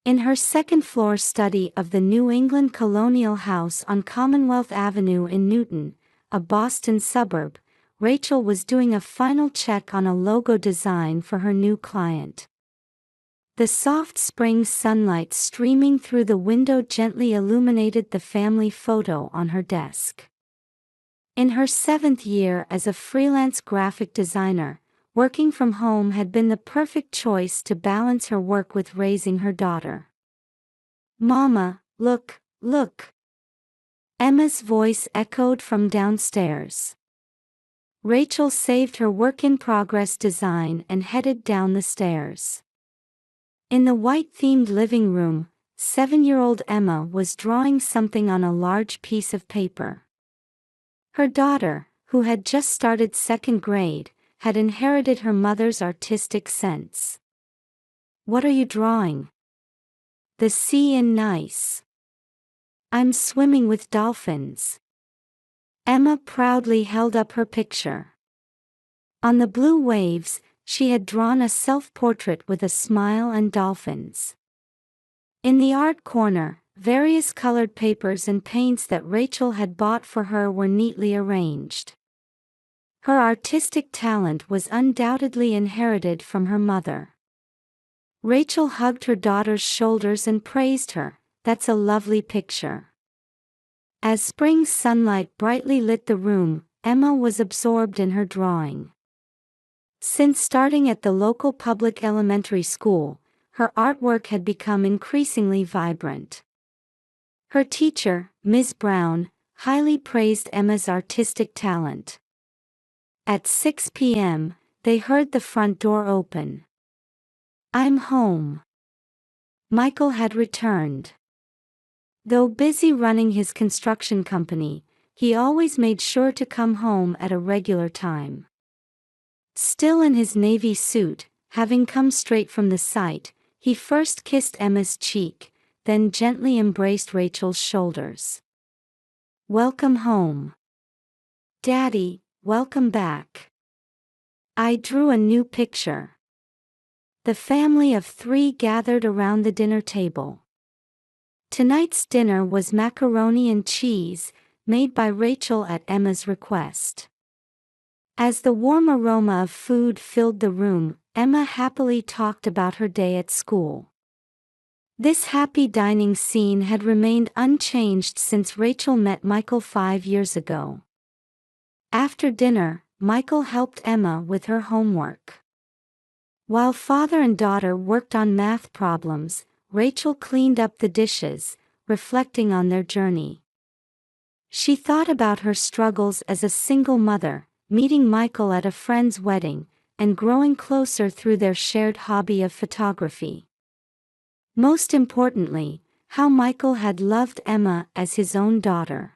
In her second-floor study of the New England Colonial House on Commonwealth Avenue in Newton, a Boston suburb, Rachel was doing a final check on a logo design for her new client. The soft spring sunlight streaming through the window gently illuminated the family photo on her desk. In her 7th year as a freelance graphic designer, working from home had been the perfect choice to balance her work with raising her daughter. "Mama, look, look!" Emma's voice echoed from downstairs. Rachel saved her work-in-progress design and headed down the stairs. In the white-themed living room, 7-year-old Emma was drawing something on a large piece of paper. Her daughter, who had just started 2nd grade, had inherited her mother's artistic sense. "What are you drawing?" "The sea in nice." "I'm swimming with dolphins." Emma proudly held up her picture. On the blue waves, she had drawn a self-portrait with a smile and dolphins. In the art corner, various colored papers and paints that Rachel had bought for her were neatly arranged. Her artistic talent was undoubtedly inherited from her mother. Rachel hugged her daughter's shoulders and praised her. "That's a lovely picture." As spring sunlight brightly lit the room, Emma was absorbed in her drawing. Since starting at the local public elementary school, her artwork had become increasingly vibrant. Her teacher, Ms. Brown, highly praised Emma's artistic talent. At 6 p.m., they heard the front door open. "I'm home." Michael had returned. Though busy running his construction company, he always made sure to come home at a regular time. Still in his navy suit, having come straight from the site, he first kissed Emma's cheek, then gently embraced Rachel's shoulders. "Welcome home." "Daddy, welcome back. I drew a new picture." The family of 3 gathered around the dinner table. Tonight's dinner was macaroni and cheese, made by Rachel at Emma's request. As the warm aroma of food filled the room, Emma happily talked about her day at school. This happy dining scene had remained unchanged since Rachel met Michael 5 years ago. After dinner, Michael helped Emma with her homework. While father and daughter worked on math problems, Rachel cleaned up the dishes, reflecting on their journey. She thought about her struggles as a single mother, meeting Michael at a friend's wedding, and growing closer through their shared hobby of photography. Most importantly, how Michael had loved Emma as his own daughter.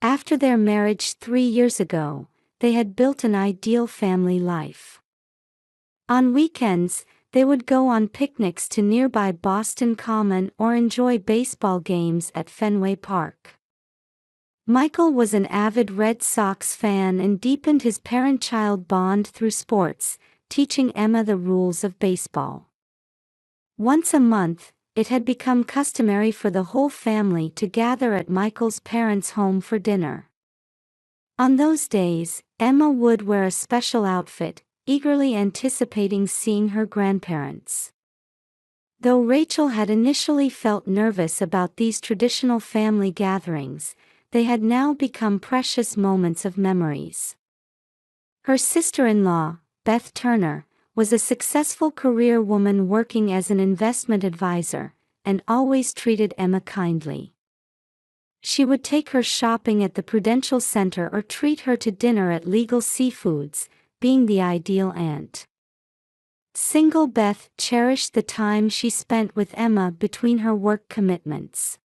After their marriage 3 years ago, they had built an ideal family life. On weekends, they would go on picnics to nearby Boston Common or enjoy baseball games at Fenway Park. Michael was an avid Red Sox fan and deepened his parent-child bond through sports, teaching Emma the rules of baseball. Once a month, it had become customary for the whole family to gather at Michael's parents' home for dinner. On those days, Emma would wear a special outfit, eagerly anticipating seeing her grandparents. Though Rachel had initially felt nervous about these traditional family gatherings, they had now become precious moments of memories. Her sister-in-law, Beth Turner, was a successful career woman working as an investment advisor, and always treated Emma kindly. She would take her shopping at the Prudential Center or treat her to dinner at Legal Seafoods, being the ideal aunt. Single Beth cherished the time she spent with Emma between her work commitments.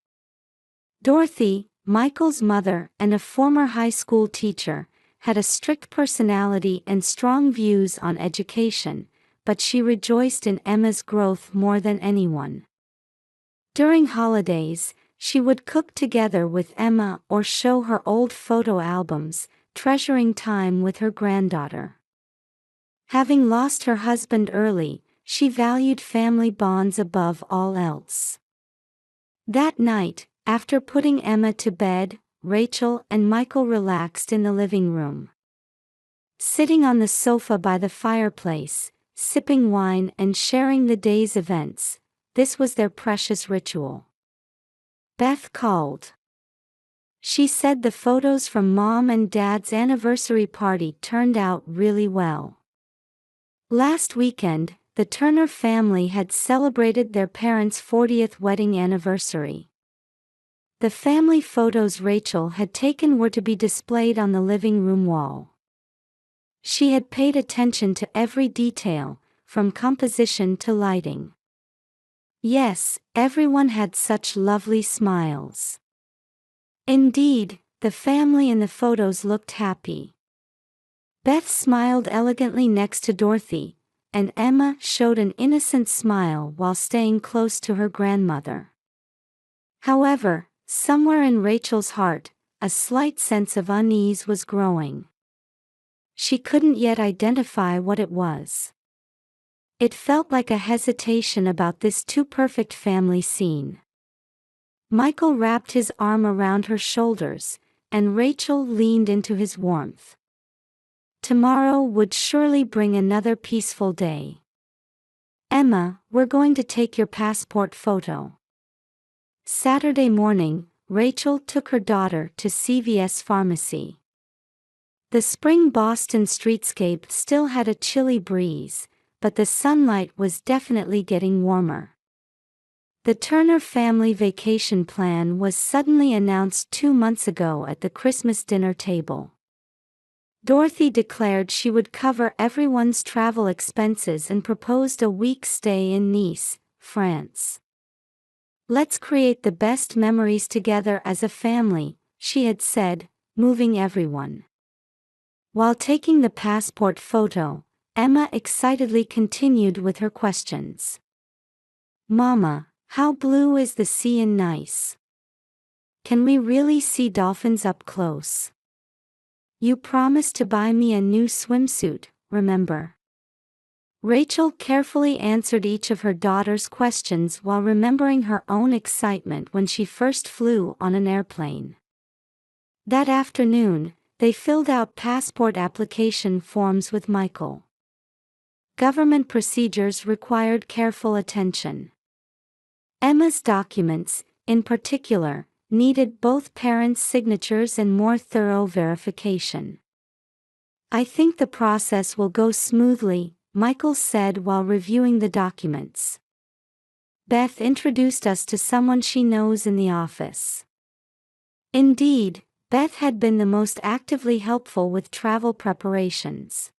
Dorothy, Michael's mother and a former high school teacher, had a strict personality and strong views on education, but she rejoiced in Emma's growth more than anyone. During holidays, she would cook together with Emma or show her old photo albums, treasuring time with her granddaughter. Having lost her husband early, she valued family bonds above all else. That night, after putting Emma to bed, Rachel and Michael relaxed in the living room. Sitting on the sofa by the fireplace, sipping wine and sharing the day's events, this was their precious ritual. Beth called. She said the photos from Mom and Dad's anniversary party turned out really well. Last weekend, the Turner family had celebrated their parents' 40th wedding anniversary. The family photos Rachel had taken were to be displayed on the living room wall. She had paid attention to every detail, from composition to lighting. Yes, everyone had such lovely smiles. Indeed, the family in the photos looked happy. Beth smiled elegantly next to Dorothy, and Emma showed an innocent smile while staying close to her grandmother. However, somewhere in Rachel's heart, a slight sense of unease was growing. She couldn't yet identify what it was. It felt like a hesitation about this too-perfect family scene. Michael wrapped his arm around her shoulders, and Rachel leaned into his warmth. Tomorrow would surely bring another peaceful day. Emma, we're going to take your passport photo. Saturday morning, Rachel took her daughter to CVS Pharmacy. The spring Boston streetscape still had a chilly breeze, but the sunlight was definitely getting warmer. The Turner family vacation plan was suddenly announced 2 months ago at the Christmas dinner table. Dorothy declared she would cover everyone's travel expenses and proposed a week's stay in Nice, France. "Let's create the best memories together as a family," she had said, moving everyone. While taking the passport photo, Emma excitedly continued with her questions. "Mama, how blue is the sea in Nice? Can we really see dolphins up close? You promised to buy me a new swimsuit, remember?" Rachel carefully answered each of her daughter's questions while remembering her own excitement when she first flew on an airplane. That afternoon, they filled out passport application forms with Michael. Government procedures required careful attention. Emma's documents, in particular, needed both parents' signatures and more thorough verification. "I think the process will go smoothly," Michael said while reviewing the documents. "Beth introduced us to someone she knows in the office." Indeed, Beth had been the most actively helpful with travel preparations.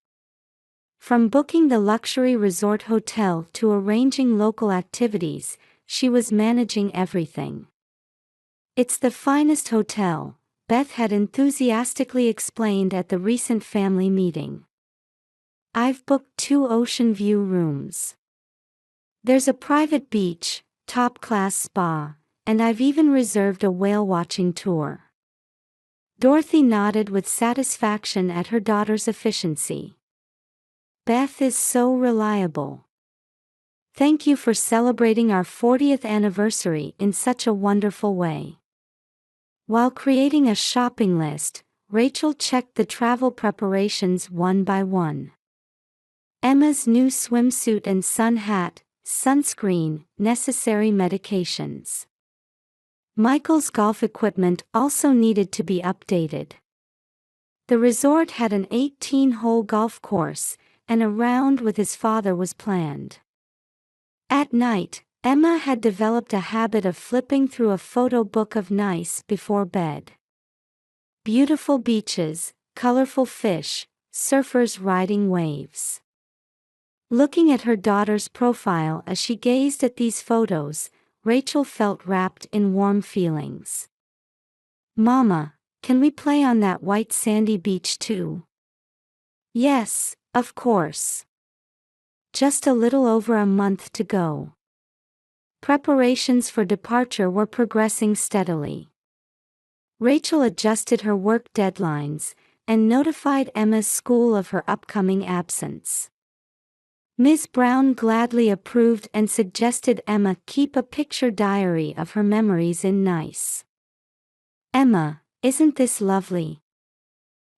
From booking the luxury resort hotel to arranging local activities, she was managing everything. "It's the finest hotel," Beth had enthusiastically explained at the recent family meeting. "I've booked 2 ocean view rooms. There's a private beach, top-class spa, and I've even reserved a whale-watching tour." Dorothy nodded with satisfaction at her daughter's efficiency. "Beth is so reliable. Thank you for celebrating our 40th anniversary in such a wonderful way." While creating a shopping list, Rachel checked the travel preparations one by one. Emma's new swimsuit and sun hat, sunscreen, necessary medications. Michael's golf equipment also needed to be updated. The resort had an 18-hole golf course, and a round with his father was planned. At night, Emma had developed a habit of flipping through a photo book of Nice before bed. Beautiful beaches, colorful fish, surfers riding waves. Looking at her daughter's profile as she gazed at these photos, Rachel felt wrapped in warm feelings. "Mama, can we play on that white sandy beach too?" "Yes, of course." Just a little over a month to go. Preparations for departure were progressing steadily. Rachel adjusted her work deadlines, and notified Emma's school of her upcoming absence. Ms. Brown gladly approved and suggested Emma keep a picture diary of her memories in Nice. Emma, isn't this lovely?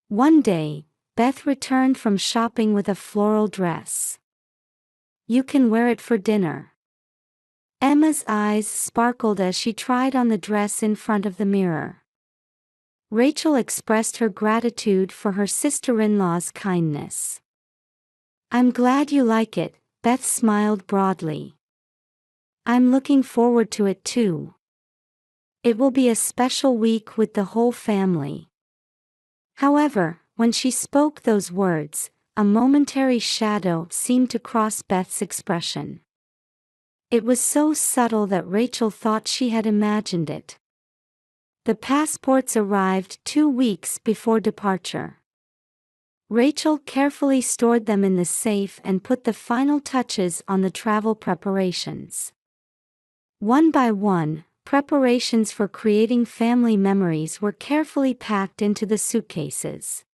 One day, Beth returned from shopping with a floral dress. You can wear it for dinner. Emma's eyes sparkled as she tried on the dress in front of the mirror. Rachel expressed her gratitude for her sister-in-law's kindness. I'm glad you like it, Beth smiled broadly. I'm looking forward to it too. It will be a special week with the whole family. However, when she spoke those words, a momentary shadow seemed to cross Beth's expression. It was so subtle that Rachel thought she had imagined it. The passports arrived 2 weeks before departure. Rachel carefully stored them in the safe and put the final touches on the travel preparations. One by one, preparations for creating family memories were carefully packed into the suitcases.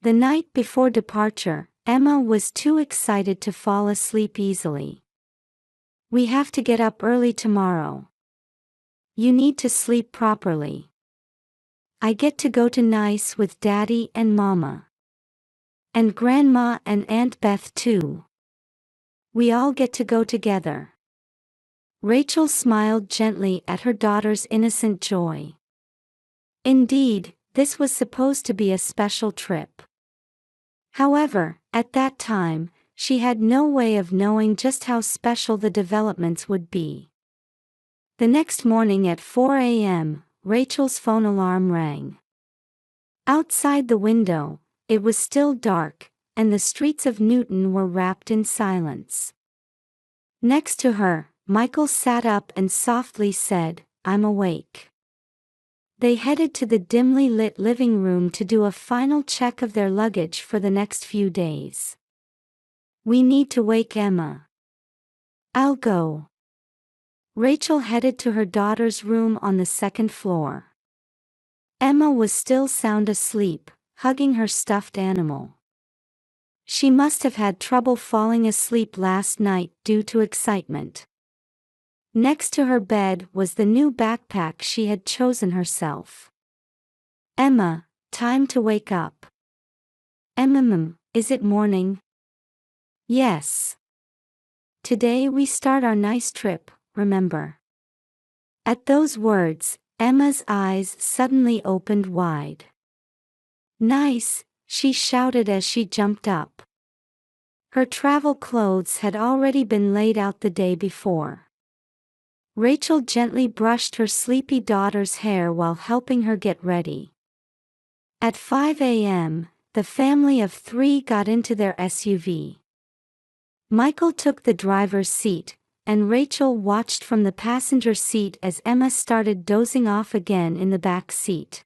The night before departure, Emma was too excited to fall asleep easily. We have to get up early tomorrow. You need to sleep properly. I get to go to Nice with Daddy and Mama. And Grandma and Aunt Beth too. We all get to go together. Rachel smiled gently at her daughter's innocent joy. Indeed, this was supposed to be a special trip. However, at that time, she had no way of knowing just how special the developments would be. The next morning at 4 a.m., Rachel's phone alarm rang. Outside the window, it was still dark, and the streets of Newton were wrapped in silence. Next to her, Michael sat up and softly said, I'm awake. They headed to the dimly lit living room to do a final check of their luggage for the next few days. We need to wake Emma. I'll go. Rachel headed to her daughter's room on the second floor. Emma was still sound asleep, hugging her stuffed animal. She must have had trouble falling asleep last night due to excitement. Next to her bed was the new backpack she had chosen herself. Emma, time to wake up. Is it morning? Yes. Today we start our nice trip, remember? At those words, Emma's eyes suddenly opened wide. Nice, she shouted as she jumped up. Her travel clothes had already been laid out the day before. Rachel gently brushed her sleepy daughter's hair while helping her get ready. At 5 a.m., the family of 3 got into their SUV. Michael took the driver's seat, and Rachel watched from the passenger seat as Emma started dozing off again in the back seat.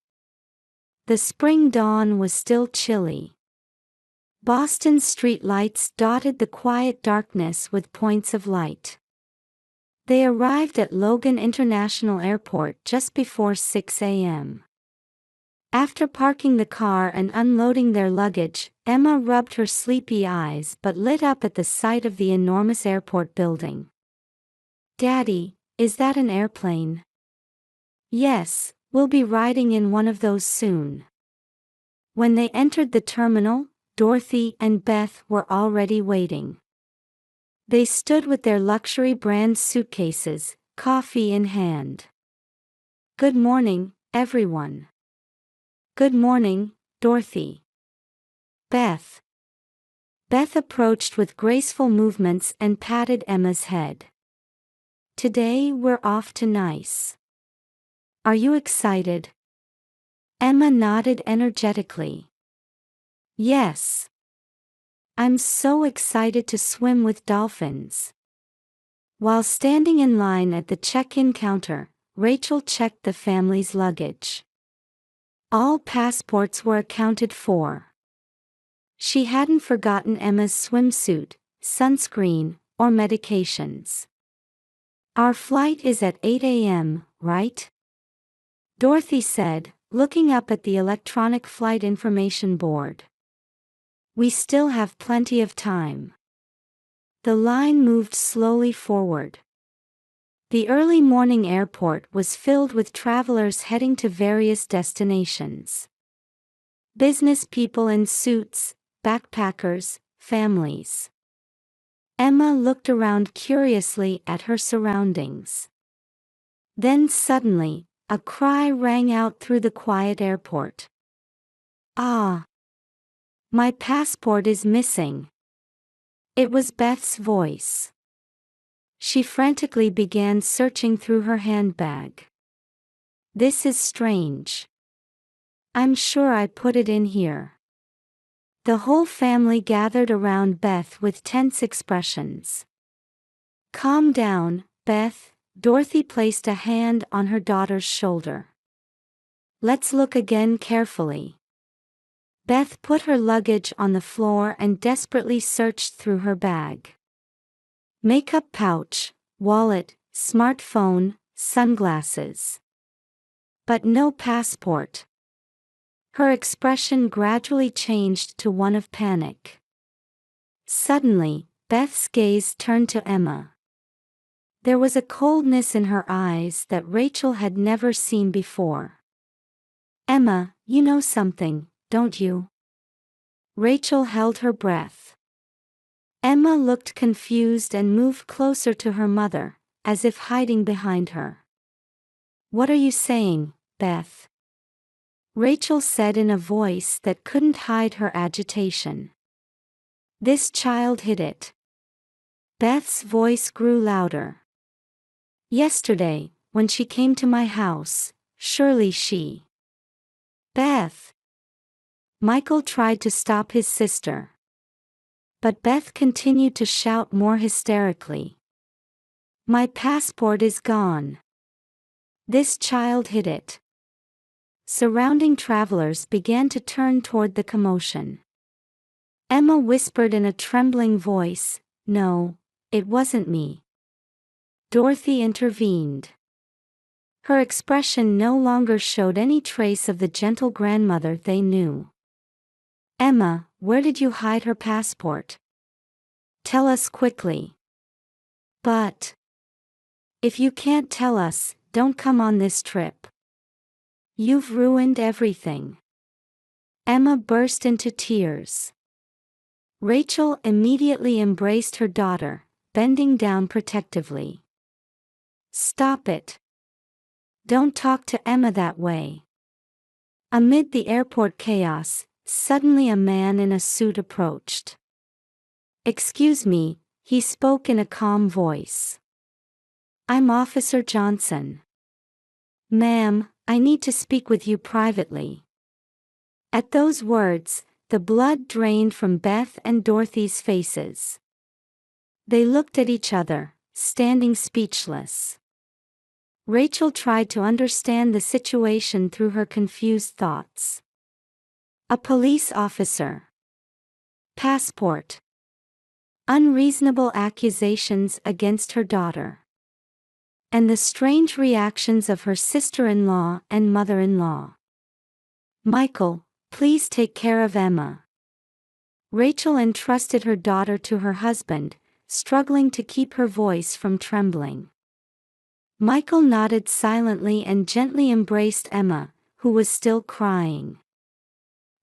The spring dawn was still chilly. Boston's street lights dotted the quiet darkness with points of light. They arrived at Logan International Airport just before 6 a.m. After parking the car and unloading their luggage, Emma rubbed her sleepy eyes but lit up at the sight of the enormous airport building. Daddy, is that an airplane? Yes, we'll be riding in one of those soon. When they entered the terminal, Dorothy and Beth were already waiting. They stood with their luxury brand suitcases, coffee in hand. Good morning, everyone. Good morning, Dorothy. Beth. Beth approached with graceful movements and patted Emma's head. Today we're off to Nice. Are you excited? Emma nodded energetically. Yes. I'm so excited to swim with dolphins. While standing in line at the check-in counter, Rachel checked the family's luggage. All passports were accounted for. She hadn't forgotten Emma's swimsuit, sunscreen, or medications. Our flight is at 8 a.m., right? Dorothy said, looking up at the electronic flight information board. We still have plenty of time. The line moved slowly forward. The early morning airport was filled with travelers heading to various destinations. Business people in suits, backpackers, families. Emma looked around curiously at her surroundings. Then suddenly, a cry rang out through the quiet airport. "Ah! My passport is missing." It was Beth's voice. She frantically began searching through her handbag. "This is strange. I'm sure I put it in here." The whole family gathered around Beth with tense expressions. "Calm down, Beth," Dorothy placed a hand on her daughter's shoulder. "Let's look again carefully." Beth put her luggage on the floor and desperately searched through her bag. Makeup pouch, wallet, smartphone, sunglasses. But no passport. Her expression gradually changed to one of panic. Suddenly, Beth's gaze turned to Emma. There was a coldness in her eyes that Rachel had never seen before. "Emma, you know something, don't you?" Rachel held her breath. Emma looked confused and moved closer to her mother, as if hiding behind her. "What are you saying, Beth?" Rachel said in a voice that couldn't hide her agitation. "This child hid it." Beth's voice grew louder. "Yesterday, when she came to my house, surely she..." "Beth!" Michael tried to stop his sister. But Beth continued to shout more hysterically. "My passport is gone. This child hid it." Surrounding travelers began to turn toward the commotion. Emma whispered in a trembling voice, "No, it wasn't me." Dorothy intervened. Her expression no longer showed any trace of the gentle grandmother they knew. "Emma, where did you hide her passport? Tell us quickly." "But if you can't tell us, don't come on this trip. You've ruined everything." Emma burst into tears. Rachel immediately embraced her daughter, bending down protectively. "Stop it. Don't talk to Emma that way." Amid the airport chaos, suddenly a man in a suit approached. "Excuse me," he spoke in a calm voice. "I'm Officer Johnson. Ma'am, I need to speak with you privately." At those words, the blood drained from Beth and Dorothy's faces. They looked at each other, standing speechless. Rachel tried to understand the situation through her confused thoughts. A police officer. Passport. Unreasonable accusations against her daughter. And the strange reactions of her sister-in-law and mother-in-law. "Michael, please take care of Emma." Rachel entrusted her daughter to her husband, struggling to keep her voice from trembling. Michael nodded silently and gently embraced Emma, who was still crying.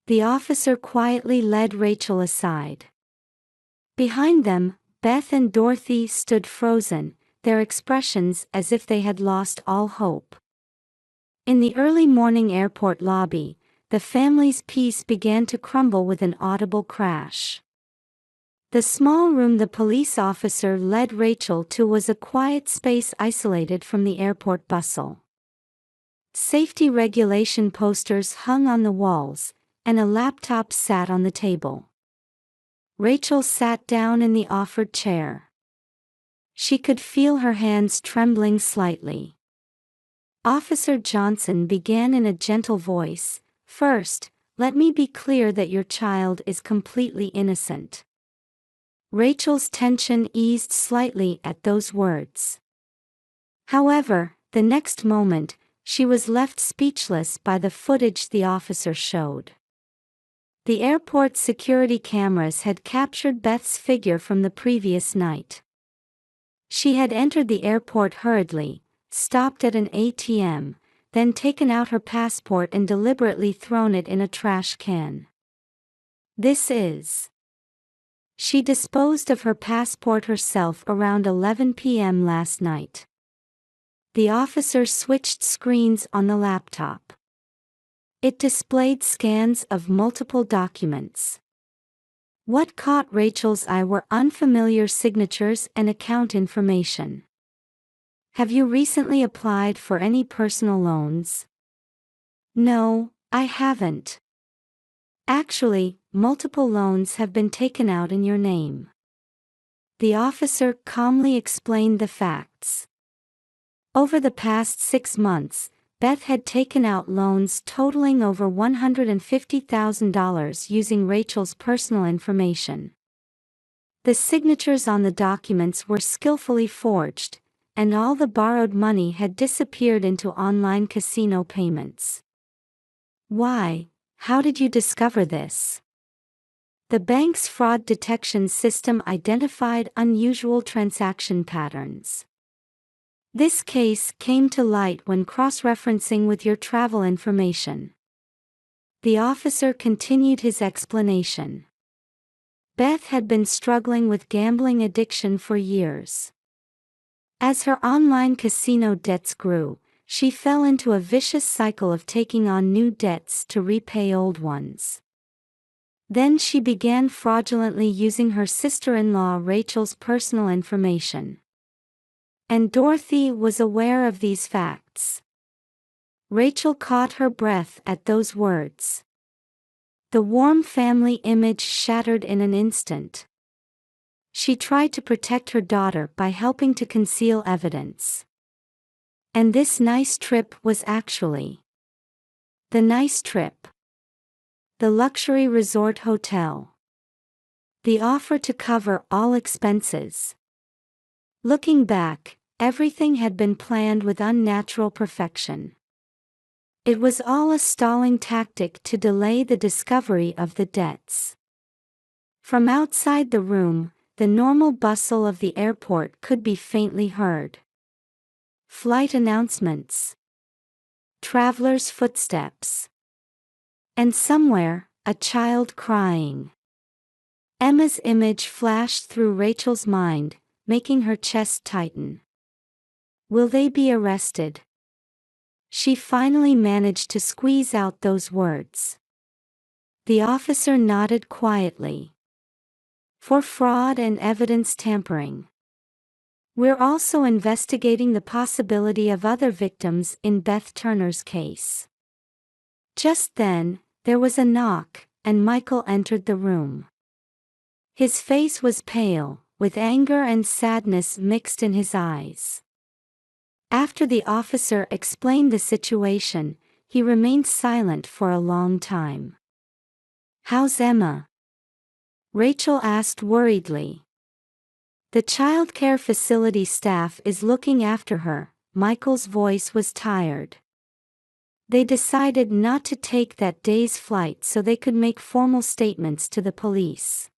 The officer quietly led Rachel aside. Behind them, Beth and Dorothy stood frozen, their expressions as if they had lost all hope. In the early morning airport lobby, the family's peace began to crumble with an audible crash. The small room the police officer led Rachel to was a quiet space isolated from the airport bustle. Safety regulation posters hung on the walls, and a laptop sat on the table. Rachel sat down in the offered chair. She could feel her hands trembling slightly. Officer Johnson began in a gentle voice, "First, let me be clear that your child is completely innocent." Rachel's tension eased slightly at those words. However, the next moment, she was left speechless by the footage the officer showed. The airport's security cameras had captured Beth's figure from the previous night. She had entered the airport hurriedly, stopped at an ATM, then taken out her passport and deliberately thrown it in a trash can. She disposed of her passport herself around 11 p.m. last night. The officer switched screens on the laptop. It displayed scans of multiple documents. What caught Rachel's eye were unfamiliar signatures and account information. Have you recently applied for any personal loans? No, I haven't. Actually, multiple loans have been taken out in your name. The officer calmly explained the facts. Over the past 6 months, Beth had taken out loans totaling over $150,000 using Rachel's personal information. The signatures on the documents were skillfully forged, and all the borrowed money had disappeared into online casino payments. Why? How did you discover this? The bank's fraud detection system identified unusual transaction patterns. This case came to light when cross-referencing with your travel information. The officer continued his explanation. Beth had been struggling with gambling addiction for years. As her online casino debts grew, she fell into a vicious cycle of taking on new debts to repay old ones. Then she began fraudulently using her sister-in-law Rachel's personal information. And Dorothy was aware of these facts. Rachel caught her breath at those words. The warm family image shattered in an instant. She tried to protect her daughter by helping to conceal evidence. And this nice trip was actually the nice trip. The luxury resort hotel. The offer to cover all expenses. Looking back, everything had been planned with unnatural perfection. It was all a stalling tactic to delay the discovery of the debts. From outside the room, the normal bustle of the airport could be faintly heard. Flight announcements. Travelers' footsteps. And somewhere, a child crying. Emma's image flashed through Rachel's mind, making her chest tighten. Will they be arrested? She finally managed to squeeze out those words. The officer nodded quietly. For fraud and evidence tampering. We're also investigating the possibility of other victims in Beth Turner's case. Just then, there was a knock, and Michael entered the room. His face was pale, with anger and sadness mixed in his eyes. After the officer explained the situation, he remained silent for a long time. How's Emma? Rachel asked worriedly. The childcare facility staff is looking after her. Michael's voice was tired. They decided not to take that day's flight so they could make formal statements to the police.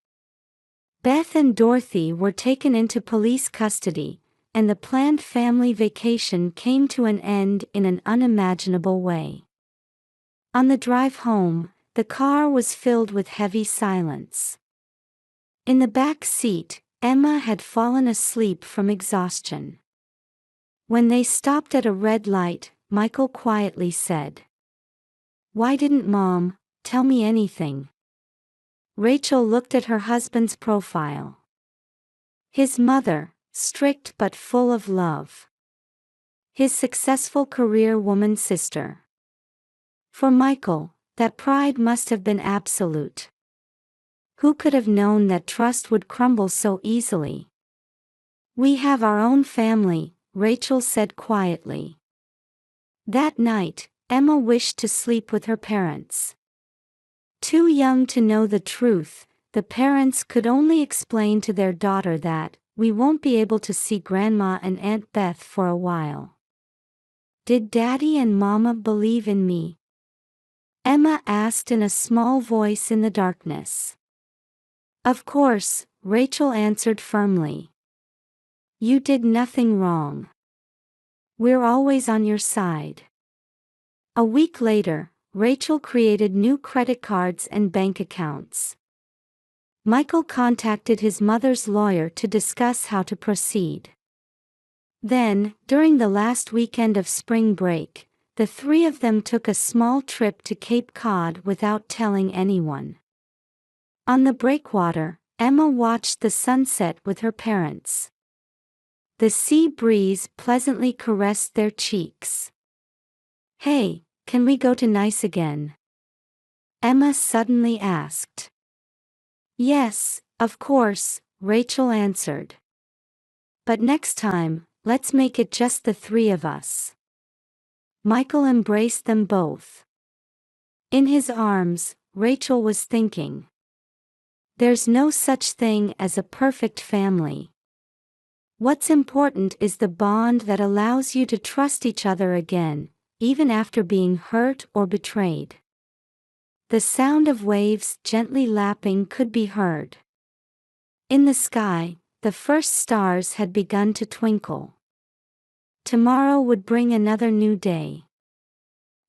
Beth and Dorothy were taken into police custody, and the planned family vacation came to an end in an unimaginable way. On the drive home, the car was filled with heavy silence. In the back seat, Emma had fallen asleep from exhaustion. When they stopped at a red light, Michael quietly said, "Why didn't Mom tell me anything?" Rachel looked at her husband's profile. His mother, strict but full of love. His successful career woman sister. For Michael, that pride must have been absolute. Who could have known that trust would crumble so easily? We have our own family, Rachel said quietly. That night, Emma wished to sleep with her parents. Too young to know the truth, the parents could only explain to their daughter that, "We won't be able to see Grandma and Aunt Beth for a while." Did Daddy and Mama believe in me? Emma asked in a small voice in the darkness. Of course, Rachel answered firmly. You did nothing wrong. We're always on your side. A week later, Rachel created new credit cards and bank accounts. Michael contacted his mother's lawyer to discuss how to proceed. Then, during the last weekend of spring break, the three of them took a small trip to Cape Cod without telling anyone. On the breakwater, Emma watched the sunset with her parents. The sea breeze pleasantly caressed their cheeks. Hey, can we go to Nice again? Emma suddenly asked. Yes, of course, Rachel answered. But next time, let's make it just the three of us. Michael embraced them both. In his arms, Rachel was thinking. There's no such thing as a perfect family. What's important is the bond that allows you to trust each other again, even after being hurt or betrayed. The sound of waves gently lapping could be heard. In the sky, the first stars had begun to twinkle. Tomorrow would bring another new day.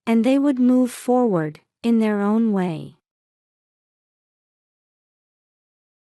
And they would move forward, in their own way.